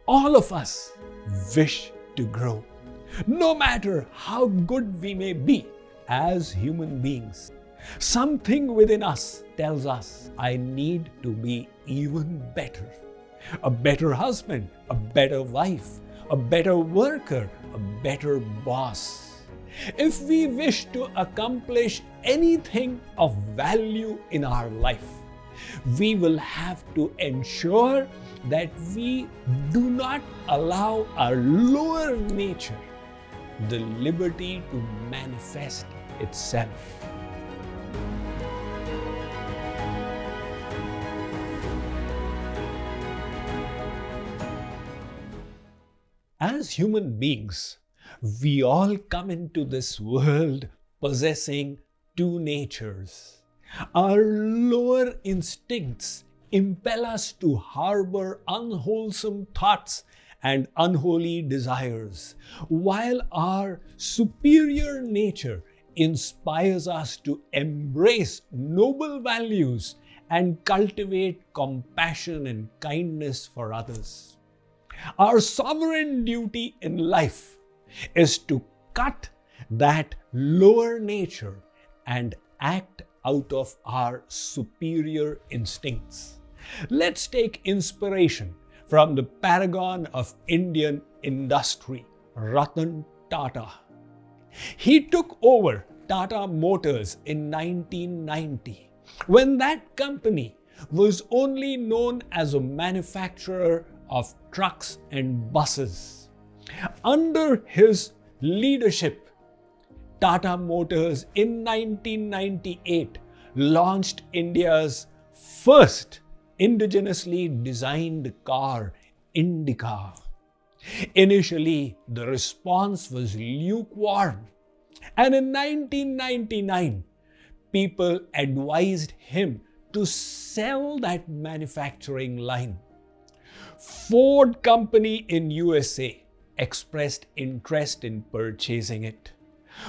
All of us wish to grow. No matter how good we may be as human beings, something within us tells us, I need to be even better. A better husband, a better wife, a better worker, a better boss. If we wish to accomplish anything of value in our life, we will have to ensure that we do not allow our lower nature the liberty to manifest itself. As human beings, we all come into this world possessing two natures. Our lower instincts impel us to harbor unwholesome thoughts and unholy desires, while our superior nature inspires us to embrace noble values and cultivate compassion and kindness for others. Our sovereign duty in life is to cut that lower nature and act out of our superior instincts. Let's take inspiration from the paragon of Indian industry, Ratan Tata. He took over Tata Motors in 1990, when that company was only known as a manufacturer of trucks and buses. Under his leadership, Tata Motors in 1998 launched India's first indigenously designed car, Indica. Initially, the response was lukewarm, and in 1999, people advised him to sell that manufacturing line. Ford Company in USA expressed interest in purchasing it.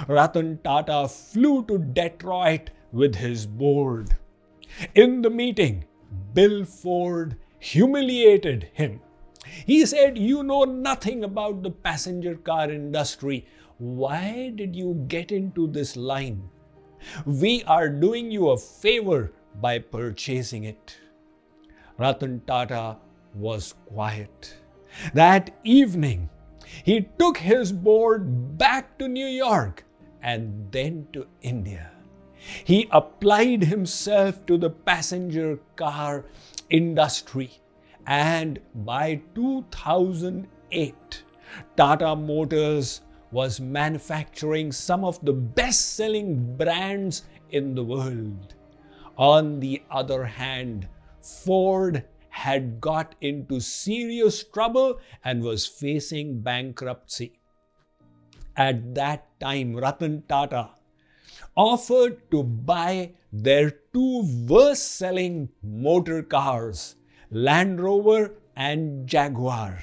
Ratan Tata flew to Detroit with his board. In the meeting, Bill Ford humiliated him. He said, "You know nothing about the passenger car industry. Why did you get into this line? We are doing you a favor by purchasing it." Ratan Tata was quiet. That evening, he took his board back to New York and then to India. He applied himself to the passenger car industry, and by 2008, Tata Motors was manufacturing some of the best-selling brands in the world. On the other hand, Ford had got into serious trouble and was facing bankruptcy. At that time, Ratan Tata offered to buy their two worst-selling motor cars, Land Rover and Jaguar.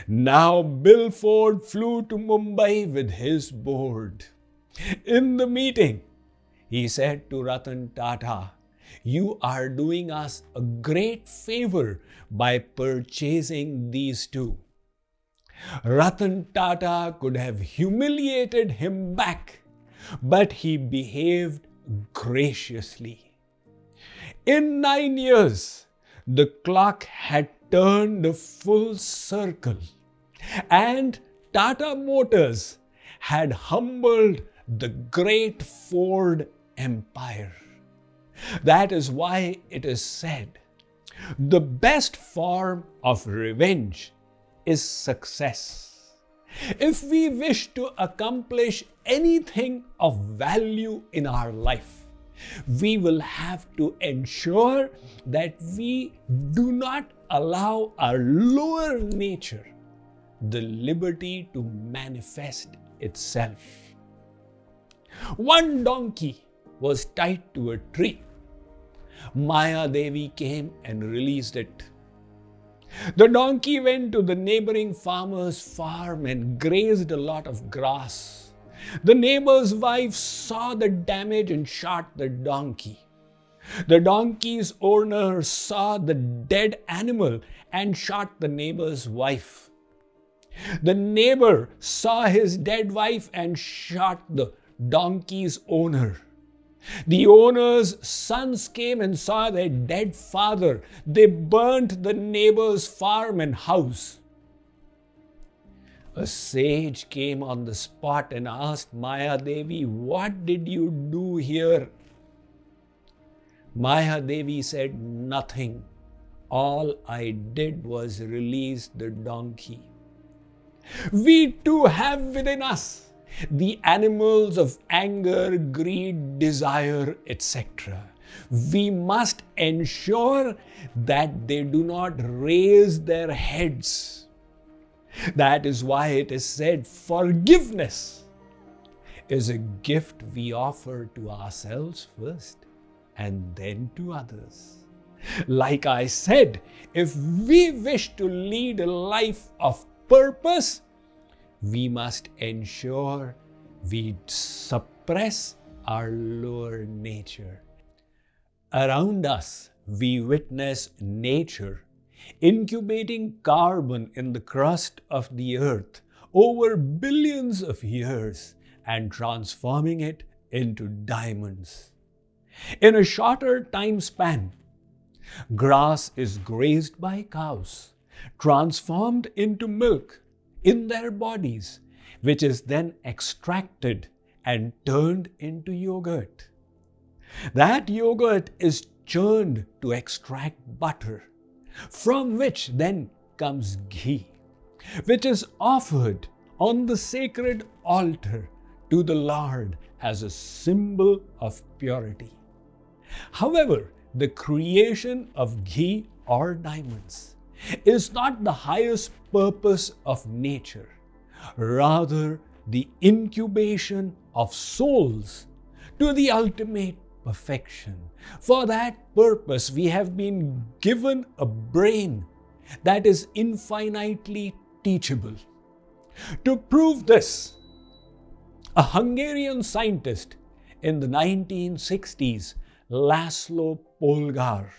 Now Bill Ford flew to Mumbai with his board. In the meeting, he said to Ratan Tata, "You are doing us a great favor by purchasing these two." Ratan Tata could have humiliated him back, but he behaved graciously. In 9 years, the clock had turned a full circle, and Tata Motors had humbled the great Ford empire. That is why it is said, the best form of revenge is success. If we wish to accomplish anything of value in our life, we will have to ensure that we do not allow our lower nature the liberty to manifest itself. One donkey was tied to a tree. Maya Devi came and released it. The donkey went to the neighboring farmer's farm and grazed a lot of grass. The neighbor's wife saw the damage and shot the donkey. The donkey's owner saw the dead animal and shot the neighbor's wife. The neighbor saw his dead wife and shot the donkey's owner. The owner's sons came and saw their dead father. They burnt the neighbor's farm and house. A sage came on the spot and asked Maya Devi, "What did you do here?" Maya Devi said, "Nothing. All I did was release the donkey." We too have within us the animals of anger, greed, desire, etc. We must ensure that they do not raise their heads. That is why it is said, forgiveness is a gift we offer to ourselves first and then to others. Like I said, if we wish to lead a life of purpose, we must ensure we suppress our lower nature. Around us, we witness nature incubating carbon in the crust of the earth over billions of years and transforming it into diamonds. In a shorter time span, grass is grazed by cows, transformed into milk in their bodies, which is then extracted and turned into yogurt. That yogurt is churned to extract butter, from which then comes ghee, which is offered on the sacred altar to the Lord as a symbol of purity. However, the creation of ghee or diamonds is not the highest purpose of nature, rather the incubation of souls to the ultimate perfection. For that purpose, we have been given a brain that is infinitely teachable. To prove this, a Hungarian scientist in the 1960s, Laszlo Polgar,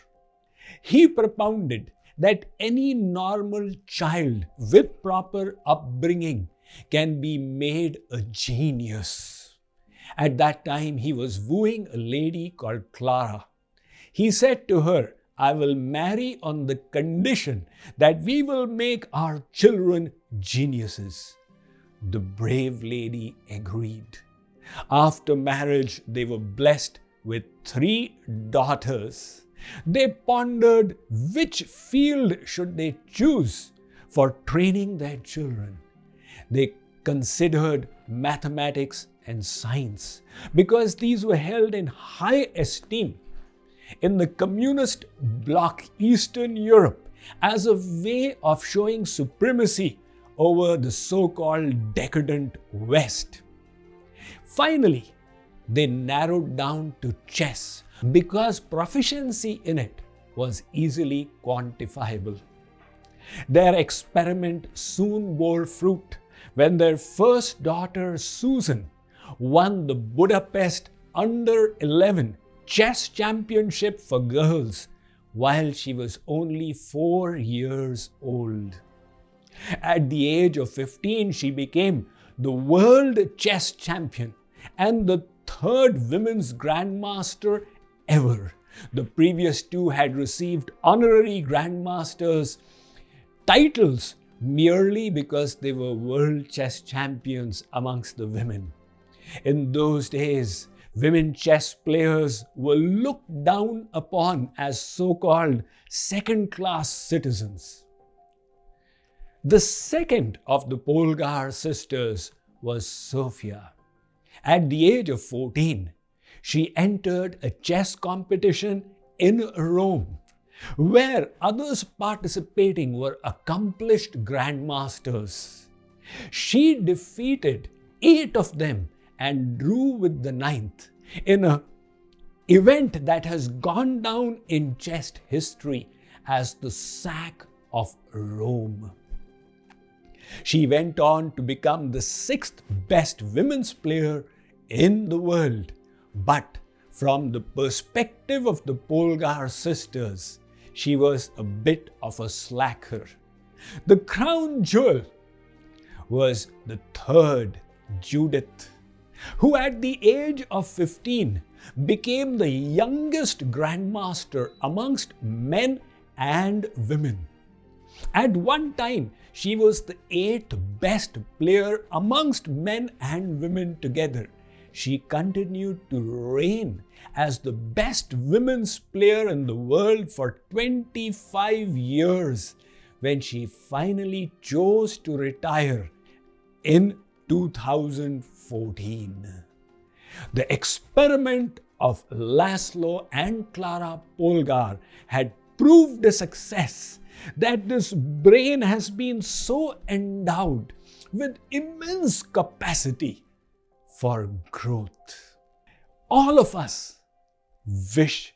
he propounded that any normal child with proper upbringing can be made a genius. At that time, he was wooing a lady called Clara. He said to her, "I will marry on the condition that we will make our children geniuses." The brave lady agreed. After marriage, they were blessed with 3 daughters. They pondered which field should they choose for training their children. They considered mathematics and science because these were held in high esteem in the communist bloc Eastern Europe as a way of showing supremacy over the so-called decadent West. Finally, they narrowed down to chess because proficiency in it was easily quantifiable. Their experiment soon bore fruit when their first daughter, Susan, won the Budapest Under-11 Chess Championship for girls while she was only 4 years old. At the age of 15, she became the world chess champion and the 3rd women's grandmaster ever. The previous 2 had received honorary grandmasters titles merely because they were world chess champions amongst the women. In those days, women chess players were looked down upon as so-called second-class citizens. The second of the Polgar sisters was Sophia. At the age of 14, she entered a chess competition in Rome, where others participating were accomplished grandmasters. She defeated 8 of them and drew with the 9th in an event that has gone down in chess history as the sack of Rome. She went on to become the 6th best women's player in the world. But from the perspective of the Polgar sisters, she was a bit of a slacker. The crown jewel was the third Judith, who at the age of 15 became the youngest grandmaster amongst men and women. At one time, she was the 8th best player amongst men and women together. She continued to reign as the best women's player in the world for 25 years when she finally chose to retire in 2014. The experiment of Laszlo and Clara Polgar had proved a success, that this brain has been so endowed with immense capacity for growth. All of us wish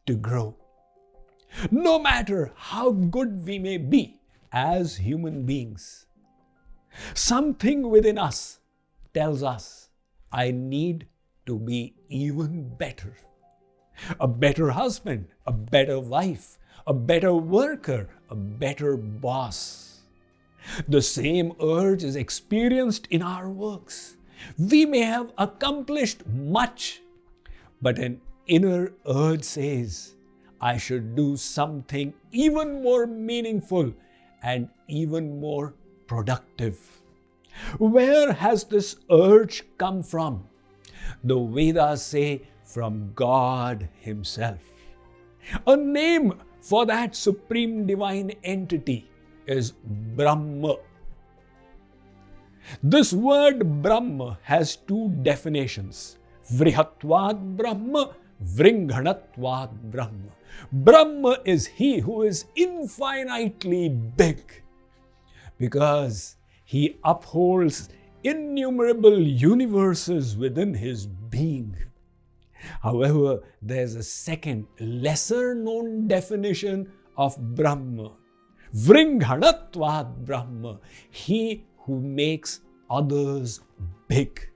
to grow. No matter how good we may be as human beings, something within us tells us, I need to be even better. A better husband, a better wife, a better worker, a better boss. The same urge is experienced in our works. We may have accomplished much, but an inner urge says, I should do something even more meaningful and even more productive. Where has this urge come from? The Vedas say, from God Himself. A name for that supreme divine entity is Brahma. This word Brahma has two definitions: Vrihatvad Brahma, Vringhanatvad Brahma. Brahma is He who is infinitely big, because He upholds innumerable universes within His being. However, there's a second, lesser known definition of Brahma. Vringhanatvad Brahma, He who makes others big.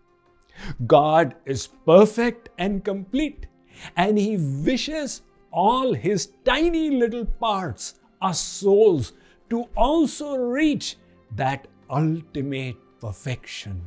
God is perfect and complete, and He wishes all His tiny little parts, us souls, to also reach that ultimate perfection.